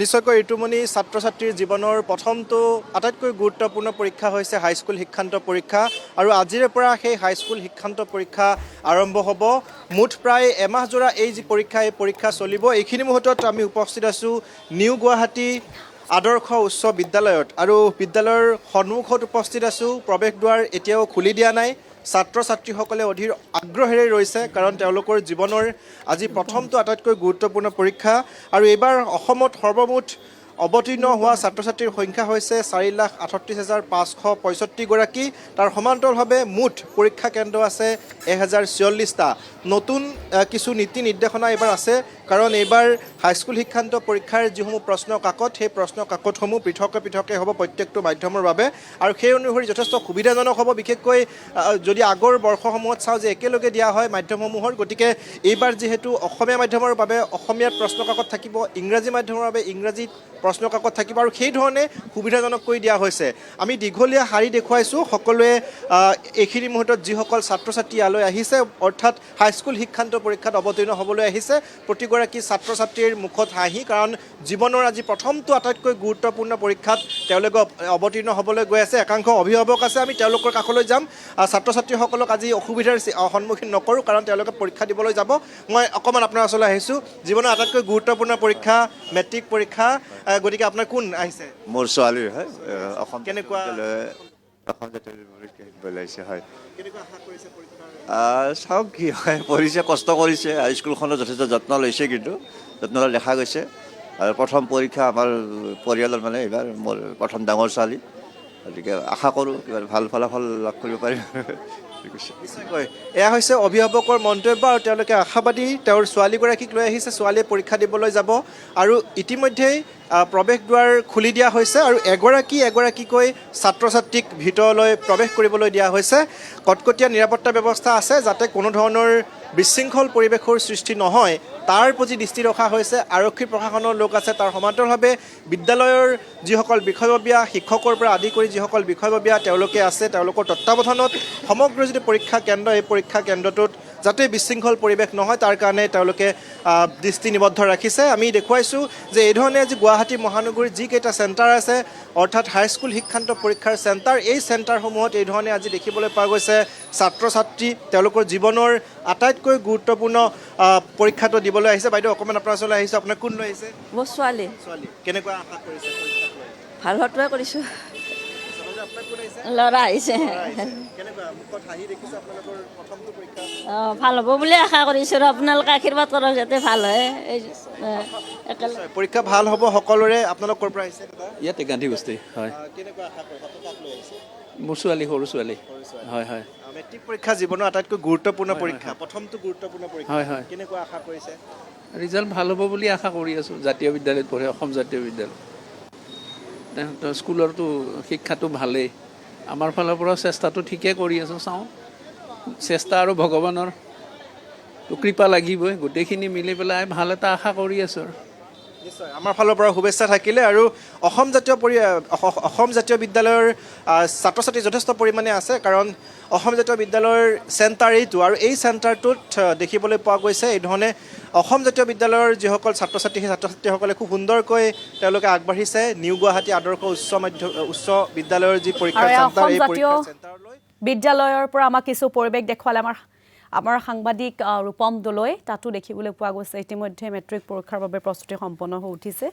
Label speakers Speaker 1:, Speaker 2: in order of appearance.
Speaker 1: নিশ্চয়কৈ ঋতুমণি ছাত্ৰ ছাত্ৰীৰ জীৱনৰ প্ৰথমটো আটাইতকৈ গুৰুত্বপূৰ্ণ পৰীক্ষা হৈছে হাইস্কুল শিক্ষান্ত পৰীক্ষা আৰু আজিৰে পৰা সেই হাইস্কুল শিক্ষান্ত পৰীক্ষা আৰম্ভ হ'ব মুঠ প্ৰায় এমাহজোৰা এই যি পৰীক্ষা চলিব এইখিনি মুহূৰ্তত আমি উপস্থিত আছোঁ নিউ গুৱাহাটী আদৰ্শ উচ্চ বিদ্যালয়ত আৰু বিদ্যালয়ৰ সন্মুখত উপস্থিত আছোঁ প্ৰৱেশ দুৱাৰ এতিয়াও খুলি দিয়া নাই ছাত্ৰ ছাত্ৰীসকলে অধীৰ আগ্ৰহেৰে ৰৈছে কাৰণ তেওঁলোকৰ জীৱনৰ আজি প্ৰথমটো আটাইতকৈ গুৰুত্বপূৰ্ণ পৰীক্ষা আৰু এইবাৰ অসমত সৰ্বমুঠ অৱতীৰ্ণ হোৱা ছাত্ৰ ছাত্ৰীৰ সংখ্যা হৈছে 4,38,565 গৰাকী তাৰ সমান্তৰালভাৱে মুঠ পৰীক্ষা কেন্দ্ৰ আছে 1044টা নতুন কিছু নীতি নিৰ্দেশনা এইবাৰ আছে কাৰণ এইবাৰ হাইস্কুল শিক্ষান্ত পৰীক্ষাৰ যিসমূহ প্ৰশ্ন কাকত সেই প্ৰশ্ন কাকতসমূহ পৃথকে হ'ব প্ৰত্যেকটো মাধ্যমৰ বাবে আৰু সেই অনুসৰি যথেষ্ট সুবিধাজনক হ'ব বিশেষকৈ যদি আগৰ বৰ্ষসমূহত চাওঁ যে একেলগে দিয়া হয় মাধ্যমসমূহৰ গতিকে এইবাৰ যিহেতু অসমীয়া মাধ্যমৰ বাবে অসমীয়াত প্ৰশ্ন কাকত থাকিব ইংৰাজী মাধ্যমৰ বাবে ইংৰাজীত প্ৰশ্ন কাকত থাকিব আৰু সেই ধৰণে সুবিধাজনক কৰি দিয়া হৈছে আমি দীঘলীয়া শাৰী দেখুৱাইছোঁ সকলোৱে এইখিনি মুহূৰ্তত যিসকল ছাত্ৰ ছাত্ৰী ইয়ালৈ আহিছে অৰ্থাৎ হাইস্কুল শিক্ষান্ত পৰীক্ষাত অৱতীৰ্ণ হ'বলৈ আহিছে প্ৰতিগৰাকী ছাত্ৰ ছাত্ৰীৰ মুখত হাঁহি কাৰণ জীৱনৰ আজি প্ৰথমটো আটাইতকৈ গুৰুত্বপূৰ্ণ পৰীক্ষাত তেওঁলোকে অৱতীৰ্ণ হ'বলৈ গৈ আছে একাংশ অভিভাৱক আছে আমি তেওঁলোকৰ কাষলৈ যাম ছাত্ৰ ছাত্ৰীসকলক আজি অসুবিধাৰ সন্মুখীন নকৰোঁ কাৰণ তেওঁলোকে পৰীক্ষা দিবলৈ যাব মই অকণমান আপোনাৰ ওচৰলৈ আহিছোঁ জীৱনৰ আটাইতকৈ গুৰুত্বপূৰ্ণ পৰীক্ষা মেট্ৰিক পৰীক্ষা গতিকে আপোনাৰ কোন আহিছে
Speaker 2: মোৰ ছোৱালী হয় অসম
Speaker 1: কেনেকুৱা
Speaker 2: অসম জাতীয় ওলাইছে হয়
Speaker 1: কেনেকুৱা আশা কৰিছে পৰীক্ষাৰ
Speaker 2: চাওক কি হয় পঢ়িছে কষ্ট কৰিছে স্কুলখনত যথেষ্ট যত্ন লৈছে কিন্তু যত্ন লোৱা দেখা গৈছে আৰু প্ৰথম পৰীক্ষা আমাৰ পৰিয়ালৰ মানে এইবাৰ মোৰ প্ৰথম ডাঙৰ ছোৱালী গতিকে আশা কৰোঁ কিবা ভাল ফলাফল লাভ কৰিব পাৰিম
Speaker 1: নিশ্চয়কৈ এয়া হৈছে অভিভাৱকৰ মন্তব্য আৰু তেওঁলোকে আশাবাদী তেওঁৰ ছোৱালীগৰাকীক লৈ আহিছে ছোৱালীয়ে পৰীক্ষা দিবলৈ যাব আৰু ইতিমধ্যেই প্ৰৱেশ দুৱাৰ খুলি দিয়া হৈছে আৰু এগৰাকীকৈ ছাত্ৰ ছাত্ৰীক ভিতৰলৈ প্ৰৱেশ কৰিবলৈ দিয়া হৈছে কটকটীয়া নিৰাপত্তা ব্যৱস্থা আছে যাতে কোনো ধৰণৰ বিশৃংখল পৰিৱেশৰ সৃষ্টি নহয় তাৰ প্ৰতি দৃষ্টি ৰখা হৈছে আৰক্ষী প্ৰশাসনৰ লোক আছে তাৰ সমান্তৰালভাৱে বিদ্যালয়ৰ যিসকল বিষয়ববীয়া শিক্ষকৰ পৰা আদি কৰি যিসকল বিষয়ববীয়া তেওঁলোকে আছে তেওঁলোকৰ তত্ত্বাৱধানত সমগ্ৰ যিটো পৰীক্ষা কেন্দ্ৰ এই পৰীক্ষা কেন্দ্ৰটোত যাতে বিশৃংখল পৰিৱেশ নহয় তাৰ কাৰণে তেওঁলোকে দৃষ্টি নিবদ্ধ ৰাখিছে আমি দেখুৱাইছোঁ যে এই ধৰণে আজি গুৱাহাটী মহানগৰীত যিকেইটা চেণ্টাৰ আছে অৰ্থাৎ হাইস্কুল শিক্ষান্ত পৰীক্ষাৰ চেণ্টাৰ এই চেণ্টাৰসমূহত এই ধৰণে আজি দেখিবলৈ পোৱা গৈছে ছাত্ৰ ছাত্ৰী তেওঁলোকৰ জীৱনৰ আটাইতকৈ গুৰুত্বপূৰ্ণ পৰীক্ষাটো দিবলৈ আহিছে বাইদেউ অকণমান আপোনাৰ ওচৰলৈ আহিছোঁ আপোনাৰ কোন লৈ আহিছে
Speaker 3: মোৰ ছোৱালী
Speaker 1: কেনেকুৱা আশা কৰিছে
Speaker 3: ভাল হোৱাটোৱে কৰিছোঁ
Speaker 1: আপোনাৰ কোন আহিছে
Speaker 3: ল'ৰা আহিছে
Speaker 1: কেনেকুৱা মুখত হাঁহি দেখিছোঁ আপোনালোকৰ প্ৰথমটো পৰীক্ষা
Speaker 3: ভাল হ'ব বুলি আশা কৰিছোঁ আৰু আপোনালোকে আশীৰ্বাদ কৰক যাতে ভাল হয় একেলগে
Speaker 1: পৰীক্ষা ভাল হ'ব সকলোৰে আপোনালোক ক'ৰ পৰা আহিছে দাদা
Speaker 4: ইয়াতে গান্ধী বস্তি হয়
Speaker 1: কেনেকুৱা আশা কৰিছে কাক লৈ আহিছে
Speaker 4: মোৰ ছোৱালী সৰু ছোৱালী হয় হয়
Speaker 1: মেট্ৰিক পৰীক্ষা জীৱনৰ আটাইতকৈ গুৰুত্বপূৰ্ণ পৰীক্ষা প্ৰথমটো গুৰুত্বপূৰ্ণ পৰীক্ষা
Speaker 4: হয় হয়
Speaker 1: কেনেকুৱা আশা কৰিছে
Speaker 4: ৰিজাল্ট ভাল হ'ব বুলি আশা কৰি আছোঁ জাতীয় বিদ্যালয়ত পঢ়ে অসম জাতীয় বিদ্যালয় তেহেঁতৰ স্কুলৰতো শিক্ষাটো ভালেই আমাৰ ফালৰ পৰা চেষ্টাটো ঠিকেই কৰি আছোঁ চাওঁ চেষ্টা আৰু ভগৱানৰ কৃপা লাগিবই গোটেইখিনি মিলি পেলাই ভাল এটা আশা কৰি আছোঁ আৰু
Speaker 1: নিশ্চয় আমাৰ ফালৰ পৰা শুভেচ্ছা থাকিলে আৰু অসম জাতীয় বিদ্যালয়ৰ ছাত্ৰ ছাত্ৰী যথেষ্ট পৰিমাণে আছে কাৰণ অসম জাতীয় বিদ্যালয়ৰ চেণ্টাৰ এইটো আৰু এই চেণ্টাৰটোত দেখিবলৈ পোৱা গৈছে এই ধৰণে অসম জাতীয় বিদ্যালয়ৰ যিসকল ছাত্ৰ ছাত্ৰী সেই ছাত্ৰ ছাত্ৰীসকলে খুব সুন্দৰকৈ তেওঁলোকে আগবাঢ়িছে নিউ গুৱাহাটী আদৰ্শ উচ্চ বিদ্যালয়ৰ যি পৰীক্ষা চেণ্টাৰ এই পৰীক্ষা চেণ্টাৰলৈ
Speaker 5: বিদ্যালয়ৰ পৰা আমাক কিছু পৰিৱেশ দেখুৱালে আমাৰ সাংবাদিক ৰূপম দলৈ তাতো দেখিবলৈ পোৱা গৈছে ইতিমধ্যে মেট্ৰিক পৰীক্ষাৰ বাবে প্ৰস্তুতি সম্পন্ন হৈ উঠিছে